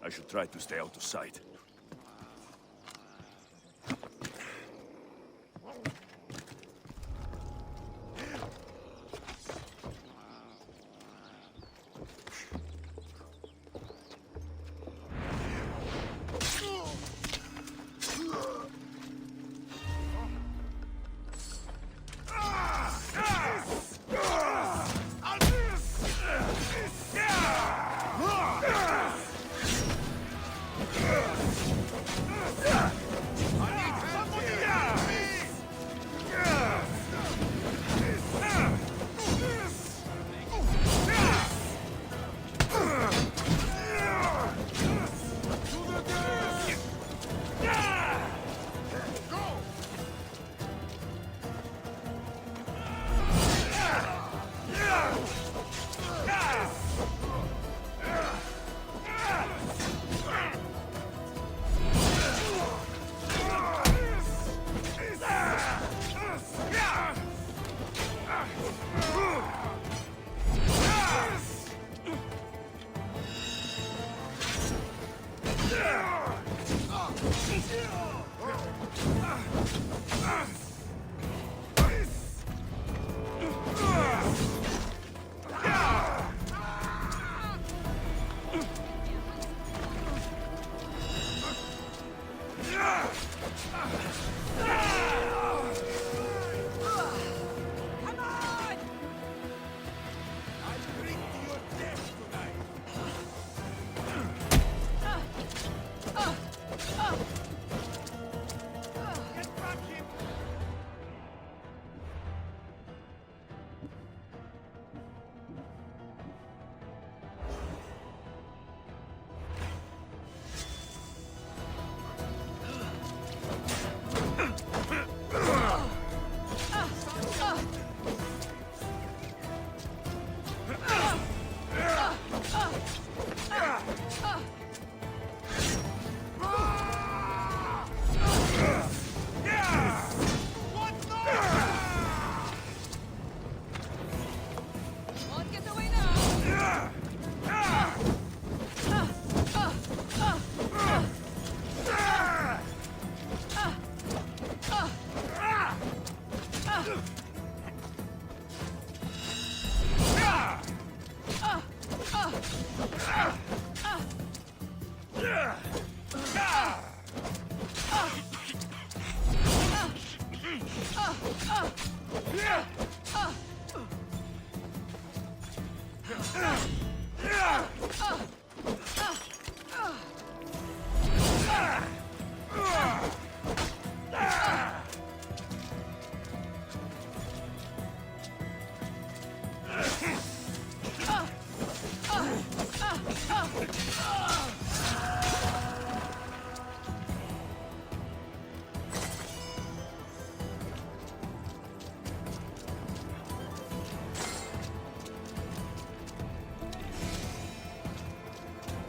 I should try to stay out of sight.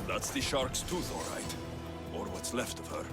That's the shark's tooth, all right. Or what's left of her.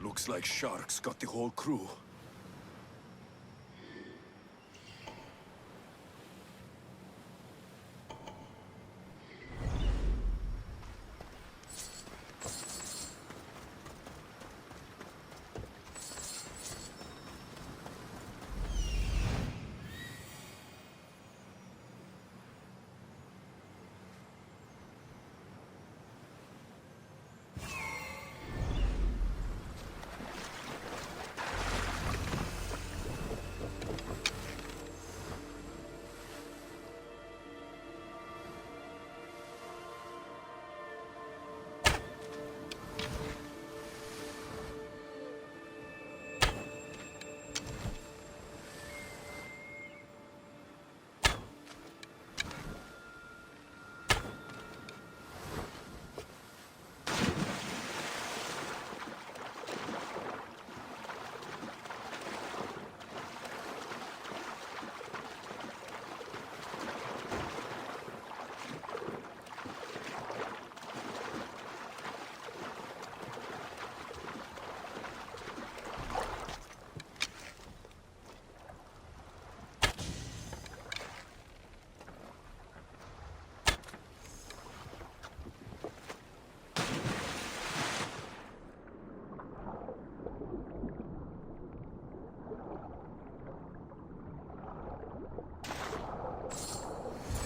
Looks like sharks got the whole crew.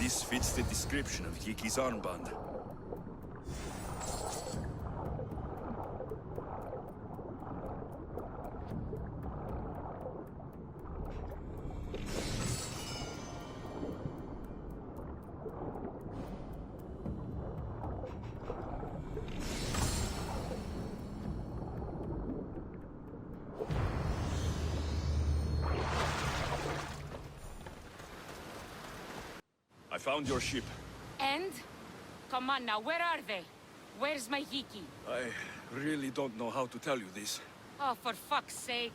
This fits the description of Yiki's armband. I found your ship. And? Come on now, where are they? Where's my Yiki? I really don't know how to tell you this. Oh, for fuck's sake.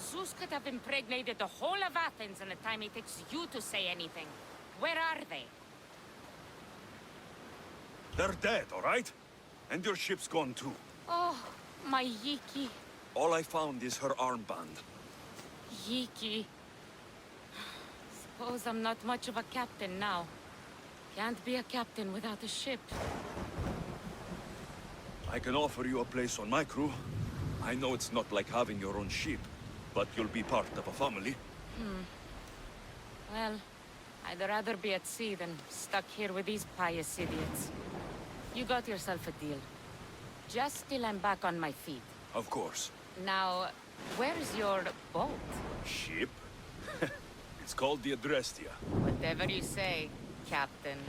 Zeus could have impregnated the whole of Athens in the time it takes you to say anything. Where are they? They're dead, all right? And your ship's gone too. Oh, my Yiki. All I found is her armband. Yiki. Suppose I'm not much of a captain now. Can't be a captain without a ship. I can offer you a place on my crew. I know it's not like having your own ship, but you'll be part of a family. Well, I'd rather be at sea than stuck here with these pious idiots. You got yourself a deal. Just till I'm back on my feet. Of course. Now, where's your boat? Ship? It's called the Adrestia. Whatever you say, Captain.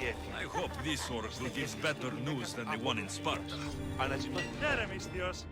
I hope this orc will give better news than the one in Sparta. Teremisthios.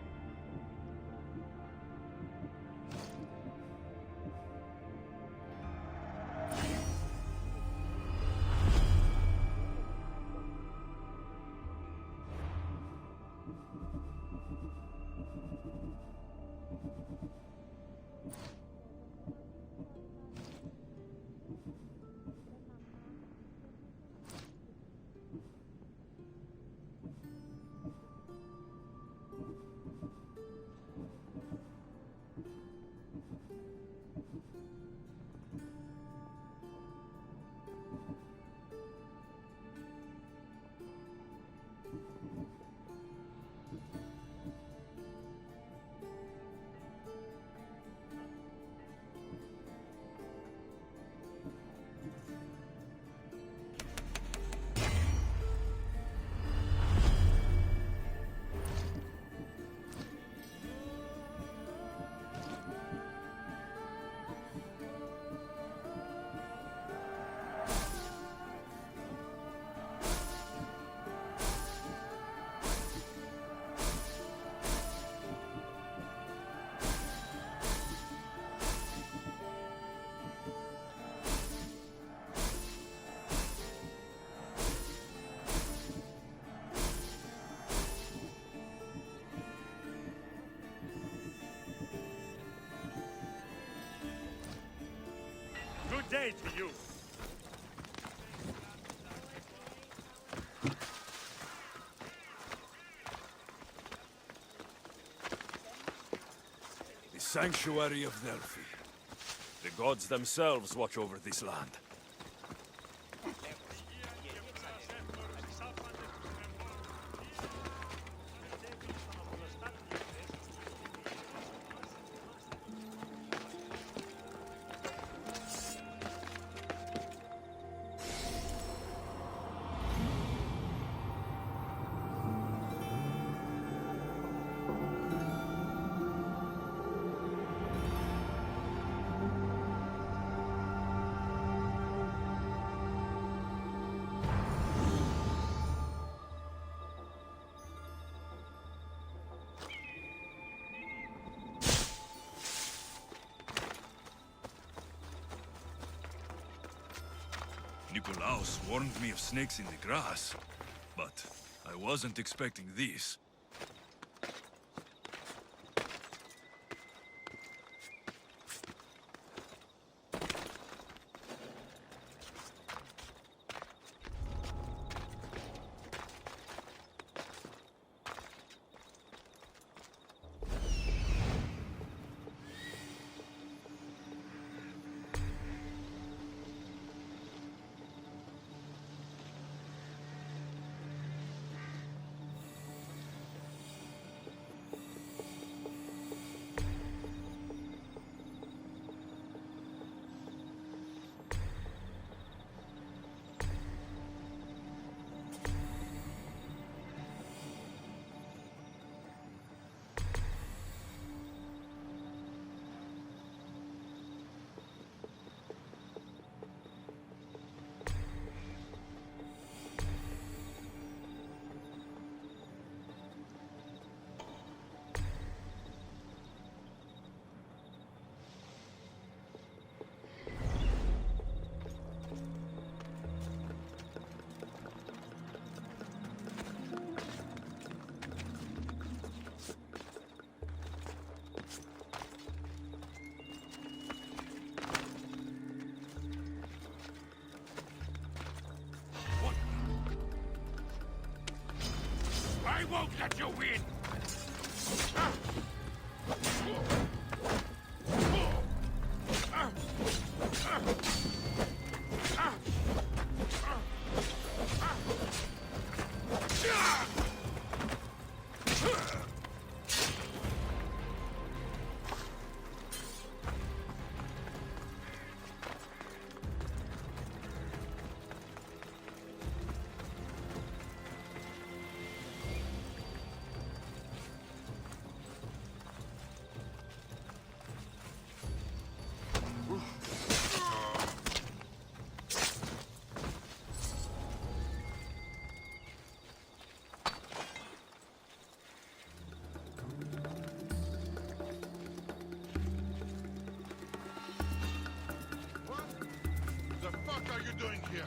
Good day to you. The sanctuary of Delphi. The gods themselves watch over this land. Nikolaos warned me of snakes in the grass, but I wasn't expecting these. I won't let you win! doing here?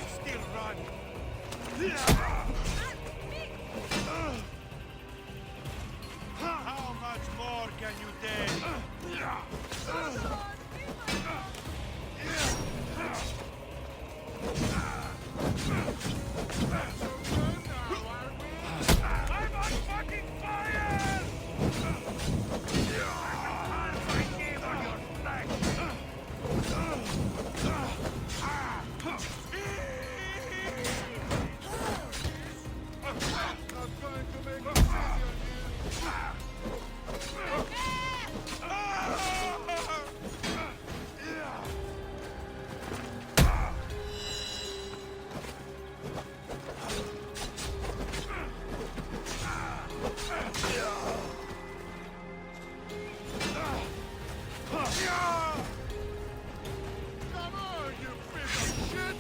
Still run. How much more can you take? I'm on fucking fire! My name on your flag! I'm going to make a city on Come on, you piece of shit!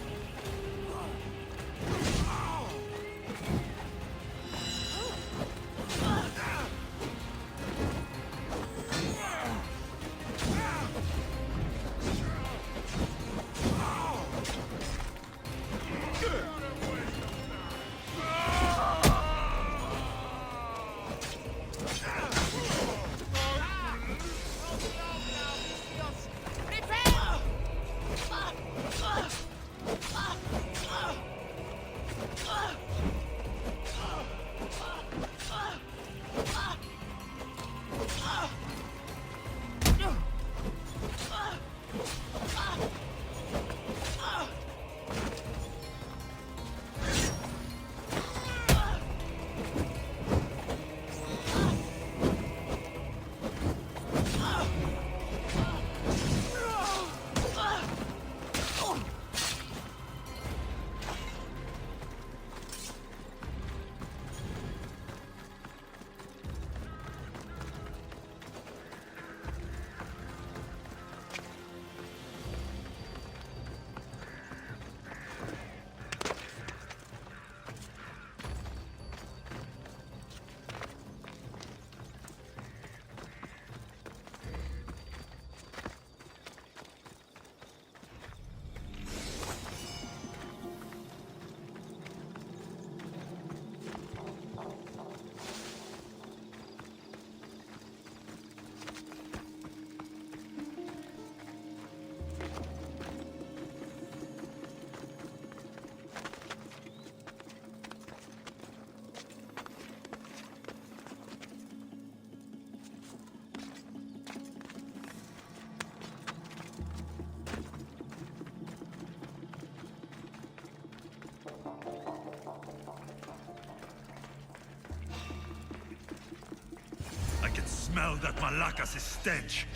I can smell that Malakas' stench.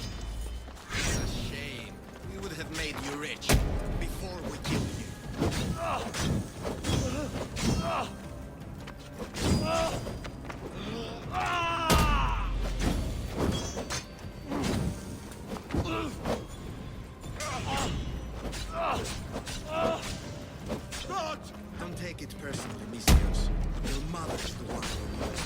It's a shame. We would have made you rich before we killed you. Don't take it personally, Mystios. Your mother's the one who knows.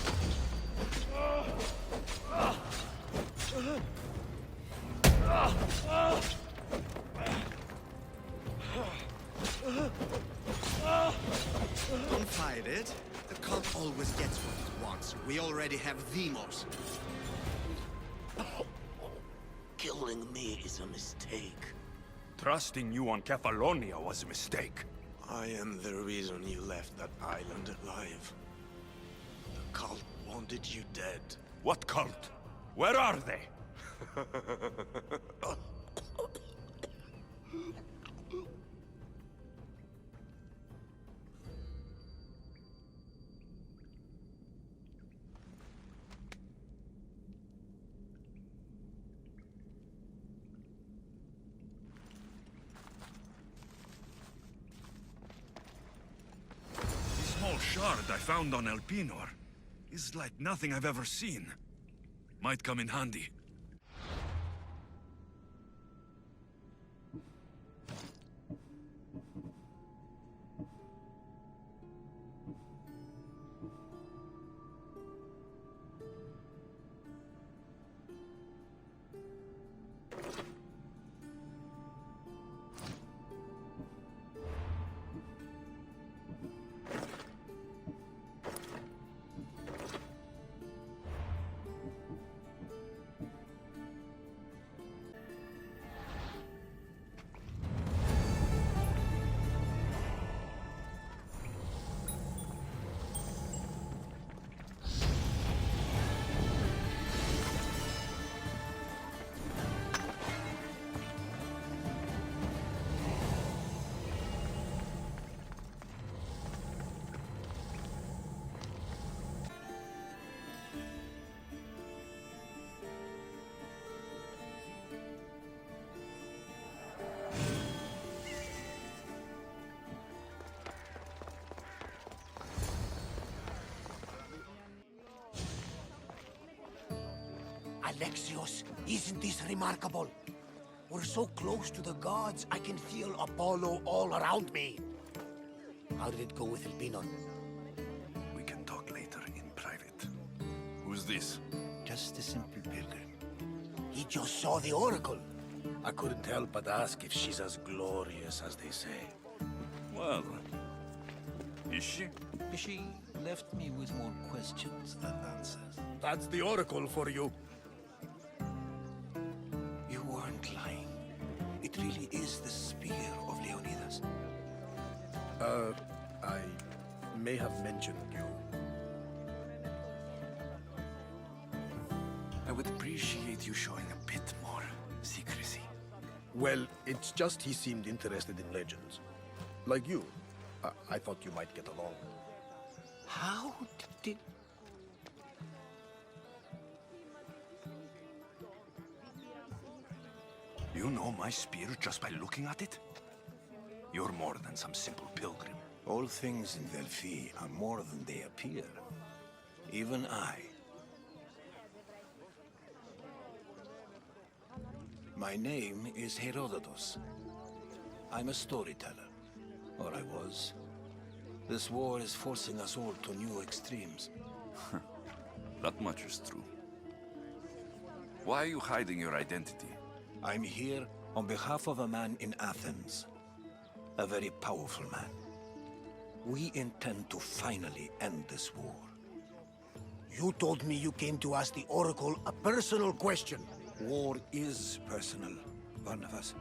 Don't fight it. The cult always gets what it wants. We already have Demos. Killing me is a mistake. Trusting you on Kefalonia was a mistake. I am the reason you left that island alive. The cult wanted you dead. What cult? Where are they? The small shard I found on Elpinor is like nothing I've ever seen. Might come in handy. Alexios, isn't this remarkable? We're so close to the gods, I can feel Apollo all around me. How did it go with Elpinon? We can talk later in private. Who's this? Just a simple pilgrim. He just saw the oracle. I couldn't help but ask if she's as glorious as they say. Well, is she? She left me with more questions than answers. That's the oracle for you. You weren't lying. It really is the spear of Leonidas. I may have mentioned you. I would appreciate you showing a bit more secrecy. Well, it's just he seemed interested in legends. Like you. I thought you might get along. How did... You know my spear just by looking at it? You're more than some simple pilgrim. All things in Delphi are more than they appear. Even I. My name is Herodotus. I'm a storyteller. Or I was. This war is forcing us all to new extremes. That much is true. Why are you hiding your identity? I'm here on behalf of a man in Athens. A very powerful man. We intend to finally end this war. You told me you came to ask the oracle a personal question. War is personal, Barnabas.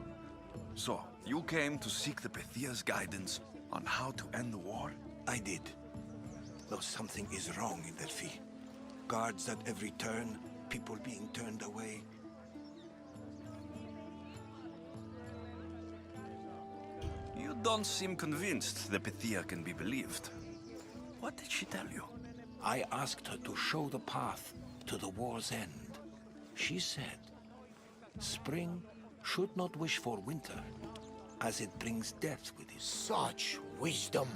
So, you came to seek the Pythia's guidance on how to end the war? I did. Though something is wrong in Delphi. Guards at every turn, people being turned away. You don't seem convinced the Pythia can be believed. What did she tell you? I asked her to show the path to the war's end. She said, spring should not wish for winter, as it brings death with it. Such wisdom.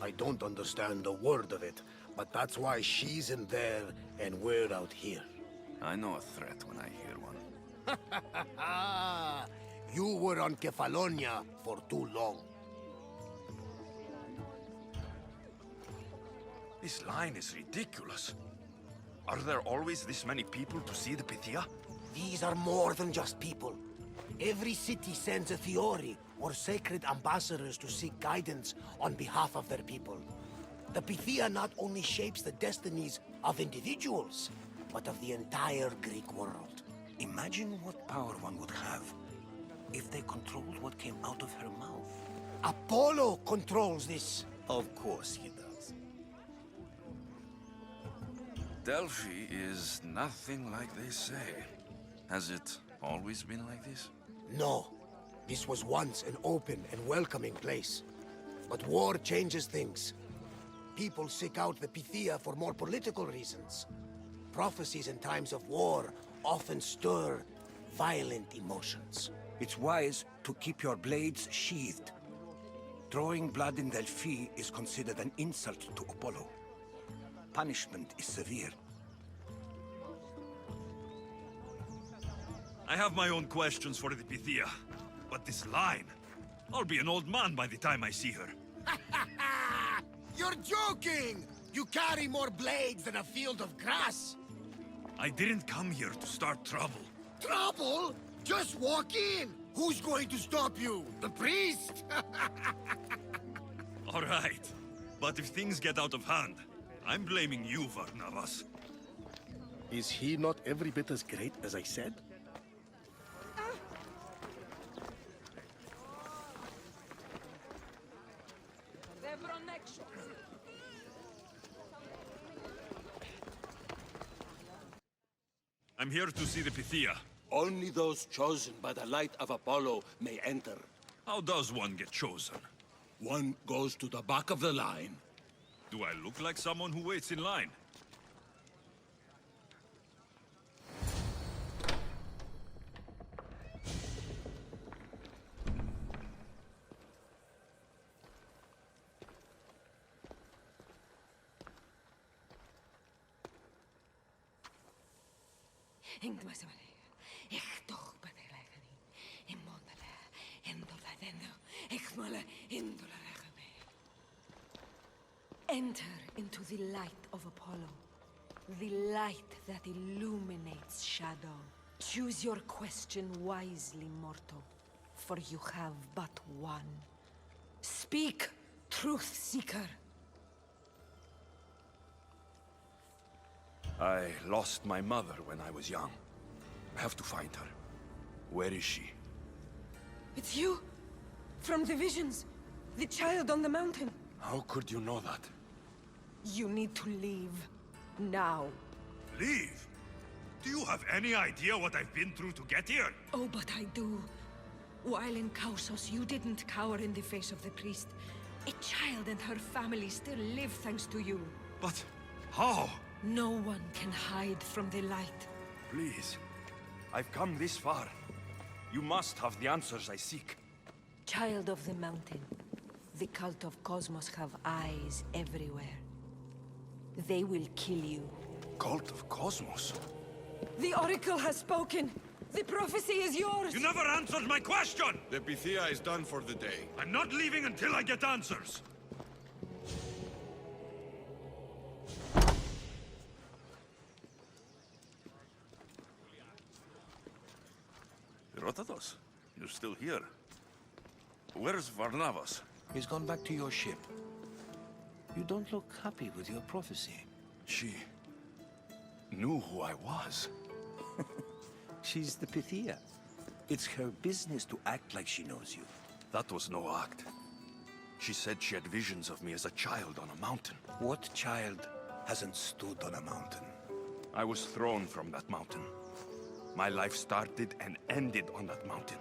I don't understand a word of it, but that's why she's in there and we're out here. I know a threat when I hear one. You were on Kefalonia for too long. This line is ridiculous. Are there always this many people to see the Pythia? These are more than just people. Every city sends a Fiori, or sacred ambassadors to seek guidance on behalf of their people. The Pythia not only shapes the destinies of individuals, but of the entire Greek world. Imagine what power one would have if they controlled what came out of her mouth. Apollo controls this. Of course he does. Delphi is nothing like they say. Has it always been like this? No. This was once an open and welcoming place. But war changes things. People seek out the Pythia for more political reasons. Prophecies in times of war often stir violent emotions. It's wise to keep your blades sheathed. Drawing blood in Delphi is considered an insult to Apollo. Punishment is severe. I have my own questions for the Pythia, but this line... I'll be an old man by the time I see her. You're joking! You carry more blades than a field of grass! I didn't come here to start trouble. Trouble? Just walk in! Who's going to stop you? The priest? All right, but if things get out of hand, I'm blaming you, Varnavas. Is he not every bit as great as I said? I'm here to see the Pythia. Only those chosen by the light of Apollo may enter. How does one get chosen? One goes to the back of the line. Do I look like someone who waits in line? Enter into the light of Apollo, the light that illuminates shadow. Choose your question wisely, mortal, for you have but one. Speak, truth seeker. I lost my mother when I was young. I have to find her. Where is she? It's you! From the visions! The child on the mountain! How could you know that? You need to leave. Now. Leave? Do you have any idea what I've been through to get here? Oh, but I do. While in Kausos, you didn't cower in the face of the priest. A child and her family still live thanks to you. But how? No one can hide from the light. Please. I've come this far. You must have the answers I seek. Child of the mountain, the Cult of Kosmos have eyes everywhere. They will kill you. Cult of Kosmos? The Oracle has spoken! The prophecy is yours! You never answered my question! The Pythia is done for the day. I'm not leaving until I get answers! Herodotus, you're still here. Where's Varnavas? He's gone back to your ship. You don't look happy with your prophecy. She knew who I was. She's the Pythia. It's her business to act like she knows you. That was no act. She said she had visions of me as a child on a mountain. What child hasn't stood on a mountain? I was thrown from that mountain. My life started and ended on that mountain.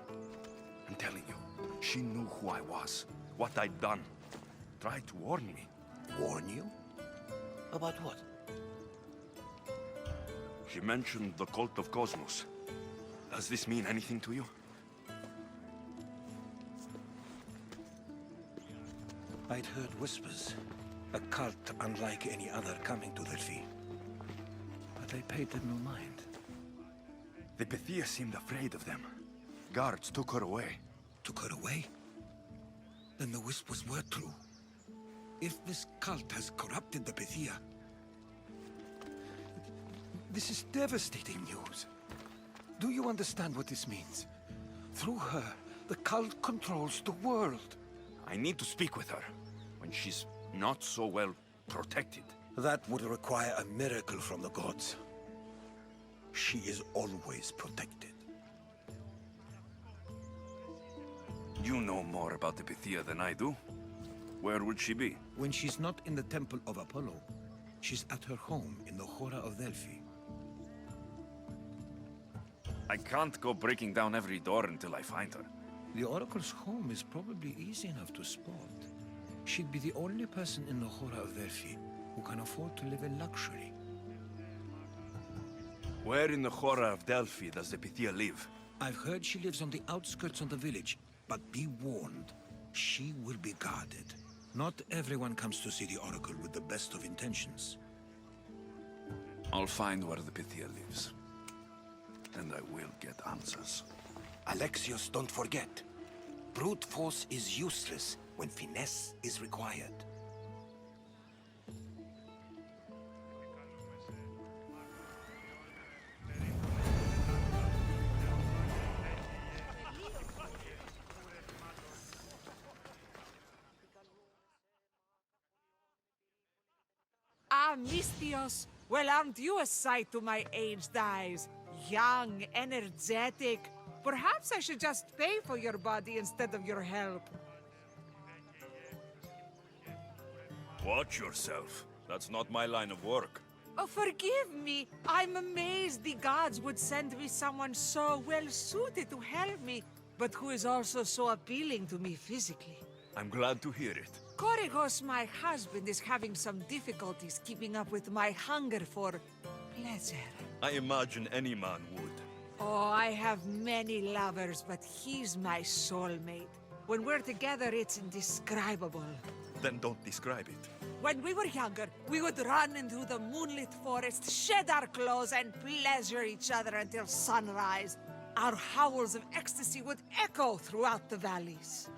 I'm telling you, she knew who I was, what I'd done. Tried to warn me. Warn you? About what? She mentioned the Cult of Kosmos. Does this mean anything to you? I'd heard whispers. A cult unlike any other coming to Delphi. But I paid them no mind. The Pythia seemed afraid of them. Guards took her away. Took her away? Then the whispers were true. If this cult has corrupted the Pythia... This is devastating news. Do you understand what this means? Through her, the cult controls the world. I need to speak with her, when she's not so well protected. That would require a miracle from the gods. She is always protected. You know more about the Pythia than I do. Where would she be? When she's not in the temple of Apollo, she's at her home in the Hora of Delphi. I can't go breaking down every door until I find her. The Oracle's home is probably easy enough to spot. She'd be the only person in the Hora of Delphi who can afford to live in luxury. Where in the Hora of Delphi does the Pythia live? I've heard she lives on the outskirts of the village, but be warned, she will be guarded. Not everyone comes to see the Oracle with the best of intentions. I'll find where the Pythia lives. And I will get answers. Alexios, don't forget. Brute force is useless when finesse is required. Ah, Mystios! Well, aren't you a sight to my aged eyes? Young, energetic. Perhaps I should just pay for your body instead of your help. Watch yourself. That's not my line of work. Oh, forgive me. I'm amazed the gods would send me someone so well-suited to help me, but who is also so appealing to me physically. I'm glad to hear it. Korigos, my husband, is having some difficulties keeping up with my hunger for pleasure. I imagine any man would. Oh, I have many lovers, but he's my soulmate. When we're together, it's indescribable. Then don't describe it. When we were younger, we would run into the moonlit forest, shed our clothes, and pleasure each other until sunrise. Our howls of ecstasy would echo throughout the valleys.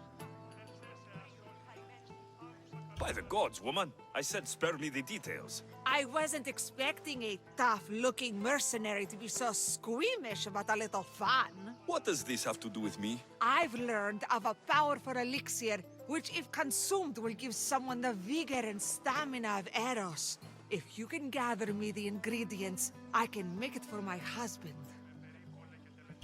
By the gods, woman, I said spare me the details. I wasn't expecting a tough-looking mercenary to be so squeamish about a little fun. What does this have to do with me? I've learned of a powerful elixir, which if consumed will give someone the vigor and stamina of Eros. If you can gather me the ingredients, I can make it for my husband.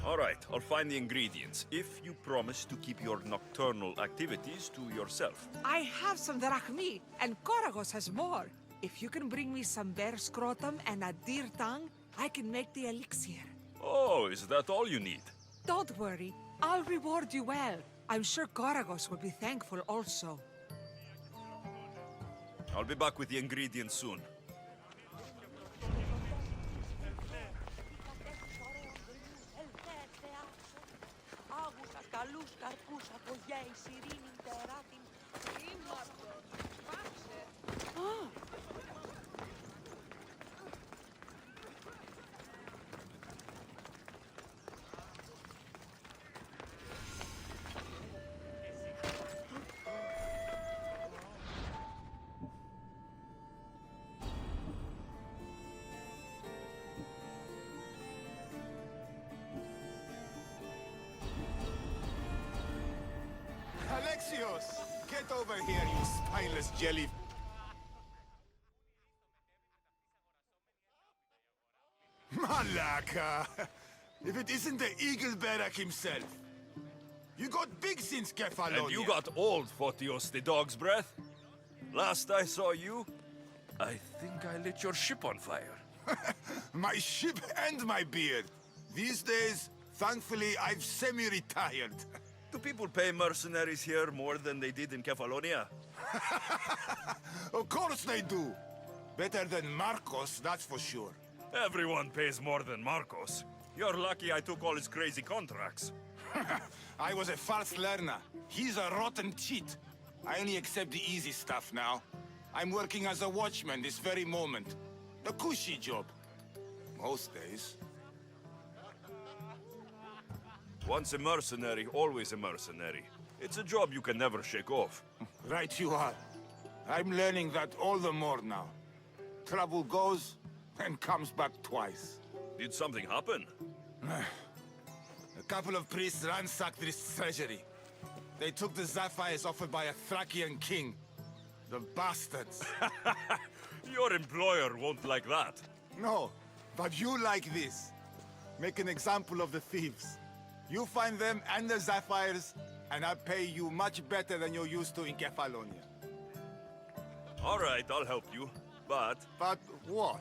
All right, I'll find the ingredients, if you promise to keep your nocturnal activities to yourself. I have some drachmi, and Koragos has more. If you can bring me some bear scrotum and a deer tongue, I can make the elixir. Oh, is that all you need? Don't worry, I'll reward you well. I'm sure Koragos will be thankful also. I'll be back with the ingredients soon. Alexios! Get over here, you spineless jelly... Malaka! If it isn't the Eagle Barak himself! You got big since Kefalonia! And you got old, Photios the dog's breath. Last I saw you, I think I lit your ship on fire. My ship and my beard! These days, thankfully, I've semi-retired. Do people pay mercenaries here more than they did in Kefalonia? Of course they do! Better than Marcos, that's for sure. Everyone pays more than Marcos. You're lucky I took all his crazy contracts. I was a fast learner. He's a rotten cheat. I only accept the easy stuff now. I'm working as a watchman this very moment. The cushy job. Most days. Once a mercenary, always a mercenary. It's a job you can never shake off. Right you are. I'm learning that all the more now. Trouble goes and comes back twice. Did something happen? A couple of priests ransacked this treasury. They took the sapphires offered by a Thracian king. The bastards. Your employer won't like that. No, but you like this. Make an example of the thieves. You find them and the sapphires, and I'll pay you much better than you're used to in Kefalonia. All right, I'll help you, but... But what?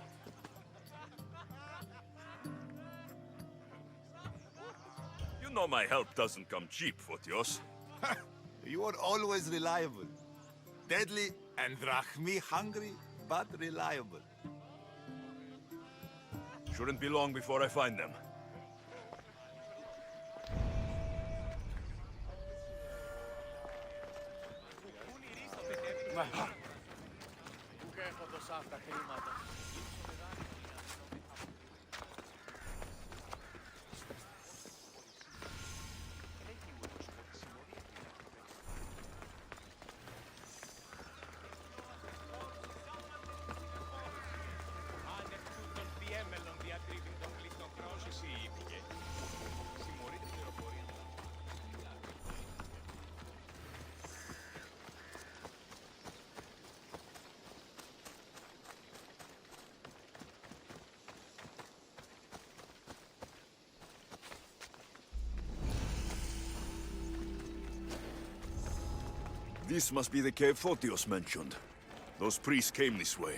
You know my help doesn't come cheap, Photios. You are always reliable. Deadly and drachmi hungry, but reliable. Shouldn't be long before I find them. This must be the cave Photios mentioned. Those priests came this way.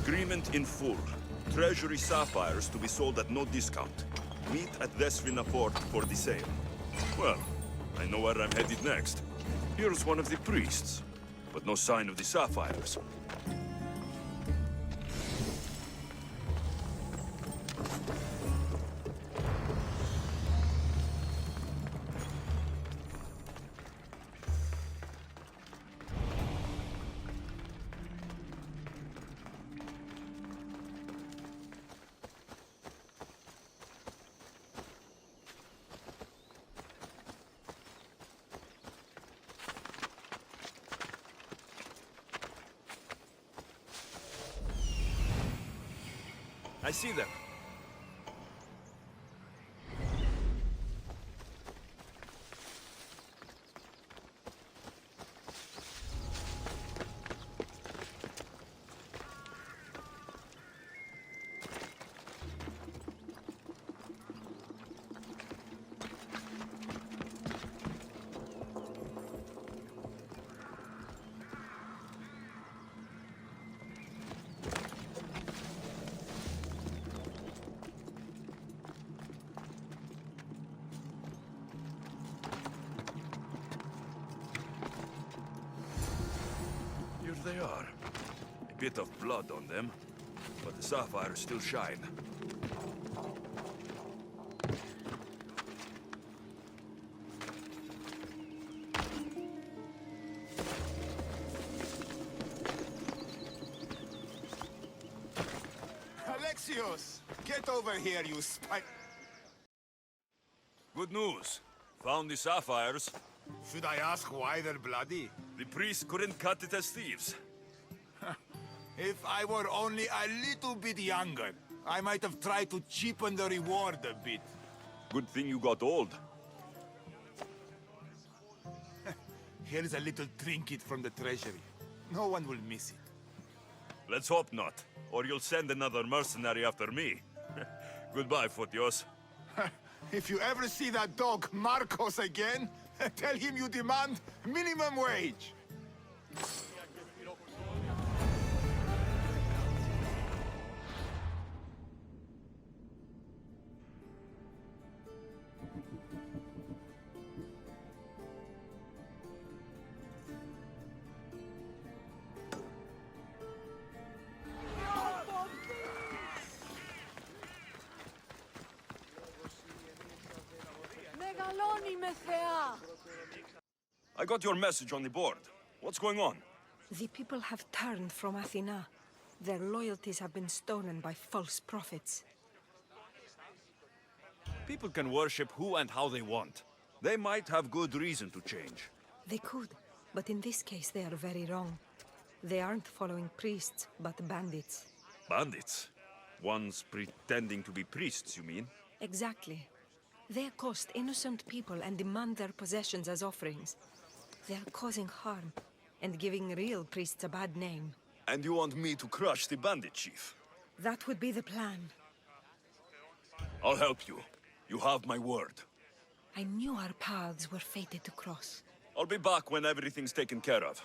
Agreement in full. Treasury sapphires to be sold at no discount. Meet at Desvina Port for the sale. Well, I know where I'm headed next. Here's one of the priests, but no sign of the sapphires. I see them. Here they are. A bit of blood on them, but the sapphires still shine. Alexios! Get over here, you spy... Good news. Found the sapphires. Should I ask why they're bloody? The priests couldn't cut it as thieves. If I were only a little bit younger, I might have tried to cheapen the reward a bit. Good thing you got old. Here's a little trinket from the treasury. No one will miss it. Let's hope not, or you'll send another mercenary after me. Goodbye, Photios. If you ever see that dog Marcos again, tell him you demand minimum wage. I got your message on the board. What's going on? The people have turned from Athena. Their loyalties have been stolen by false prophets. People can worship who and how they want. They might have good reason to change. They could, but in this case they are very wrong. They aren't following priests, but bandits. Bandits? Ones pretending to be priests, you mean? Exactly. They accost innocent people and demand their possessions as offerings. They are causing harm and giving real priests a bad name. And you want me to crush the bandit chief? That would be the plan. I'll help you. You have my word. I knew our paths were fated to cross. I'll be back when everything's taken care of.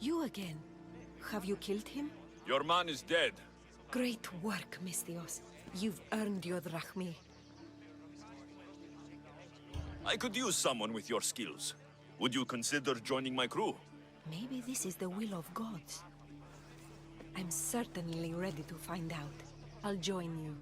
You again. Have you killed him? Your man is dead. Great work, Misthios. You've earned your drachmi. I could use someone with your skills. Would you consider joining my crew? Maybe this is the will of gods. I'm certainly ready to find out. I'll join you.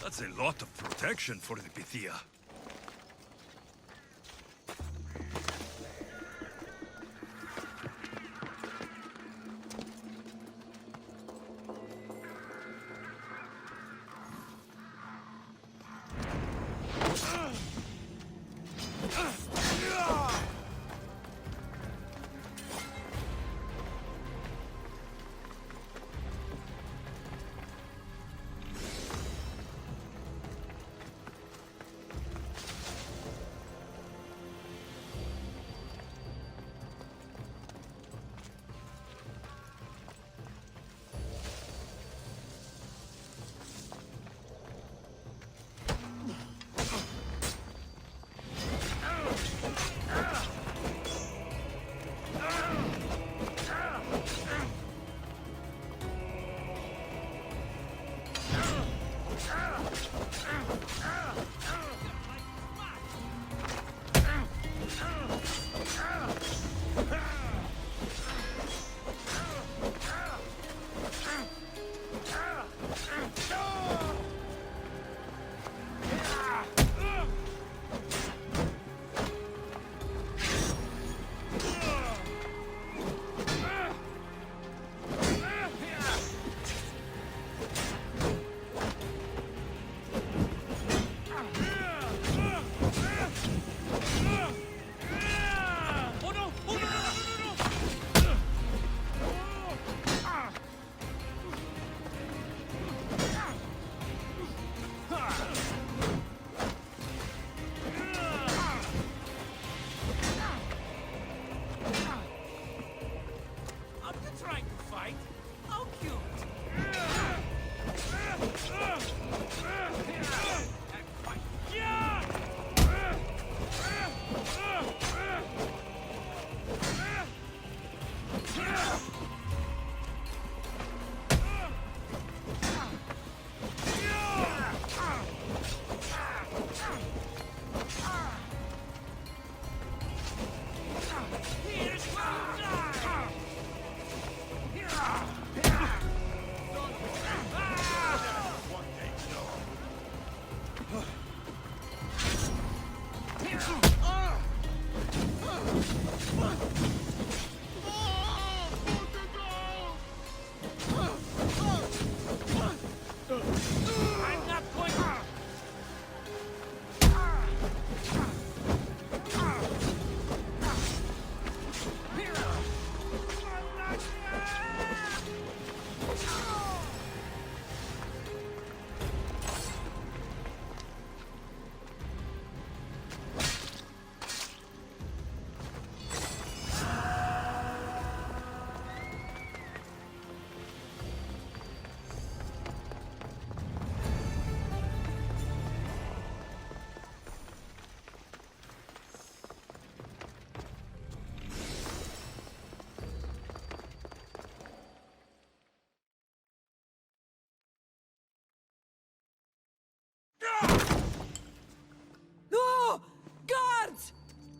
That's a lot of protection for the Pythia.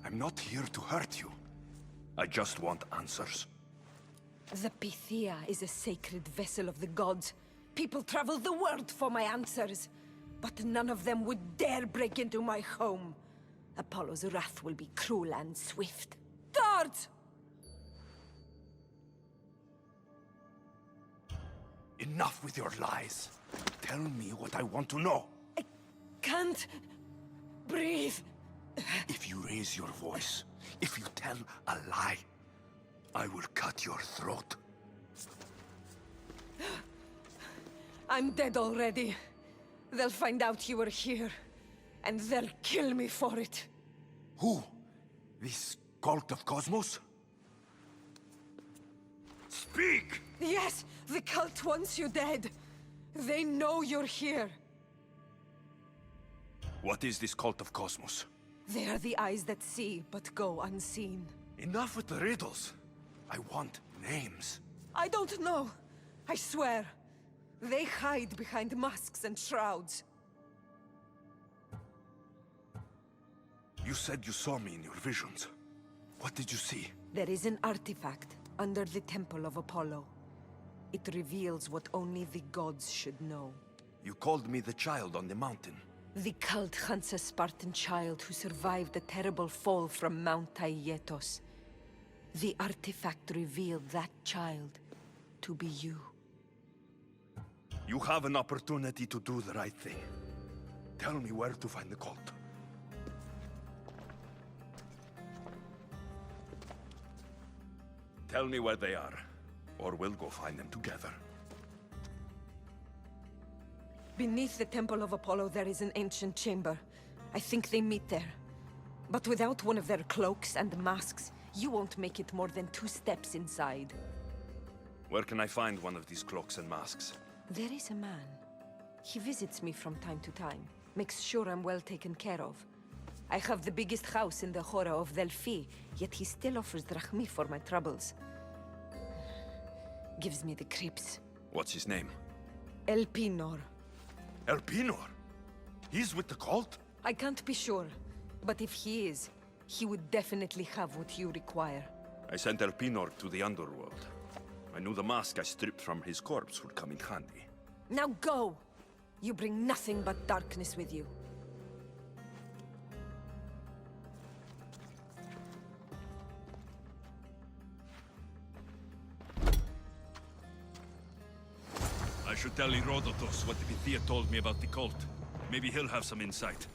I'm not here to hurt you. I just want answers. The Pythia is a sacred vessel of the gods. People travel the world for my answers. But none of them would dare break into my home. Apollo's wrath will be cruel and swift. Guards! Enough with your lies. Tell me what I want to know. I can't breathe. If you raise your voice, if you tell a lie, I will cut your throat. I'm dead already. They'll find out you were here, and they'll kill me for it. Who? This Cult of Kosmos? Speak! Yes, the cult wants you dead. They know you're here. What is this Cult of Kosmos? They are the eyes that see, but go unseen. Enough with the riddles. I want names. I don't know. I swear. They hide behind masks and shrouds. You said you saw me in your visions. What did you see? There is an artifact under the Temple of Apollo. It reveals what only the gods should know. You called me the child on the mountain. The cult hunts a Spartan child who survived a terrible fall from Mount Aietos. The artifact revealed that child to be you. You have an opportunity to do the right thing. Tell me where to find the cult. Tell me where they are, or we'll go find them together. Beneath the Temple of Apollo there is an ancient chamber. I think they meet there. But without one of their cloaks and masks, you won't make it more than 2 steps inside. Where can I find one of these cloaks and masks? There is a man. He visits me from time to time, makes sure I'm well taken care of. I have the biggest house in the Hora of Delphi, yet he still offers drachmi for my troubles. Gives me the creeps. What's his name? Elpinor. Elpinor? He's with the cult? I can't be sure, but if he is, he would definitely have what you require. I sent Elpinor to the underworld. I knew the mask I stripped from his corpse would come in handy. Now go! You bring nothing but darkness with you. I should tell Herodotus what the Pythia told me about the cult. Maybe he'll have some insight.